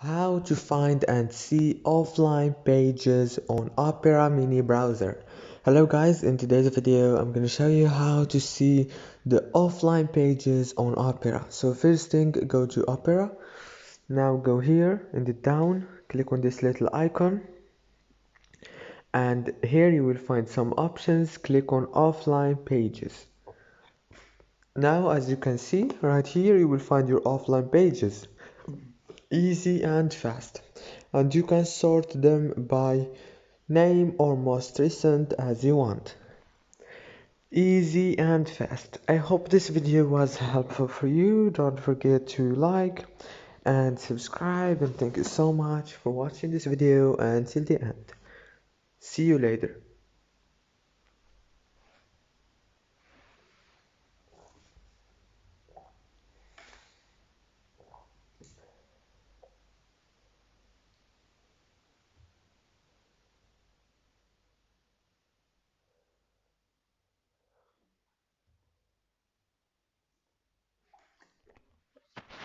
How to find and see offline pages on Opera mini browser. Hello guys, in today's video I'm going to show you how to see the offline pages on Opera. So first thing, go to Opera. Now go here in the down, click on this little icon, and here you will find some options. Click on offline pages. Now as you can see right here, you will find your offline pages. Easy and fast, and you can sort them by name or most recent as you want. Easy and fast. I hope this video was helpful for you. Don't forget to like and subscribe, and thank you so much for watching this video until the end. See you later.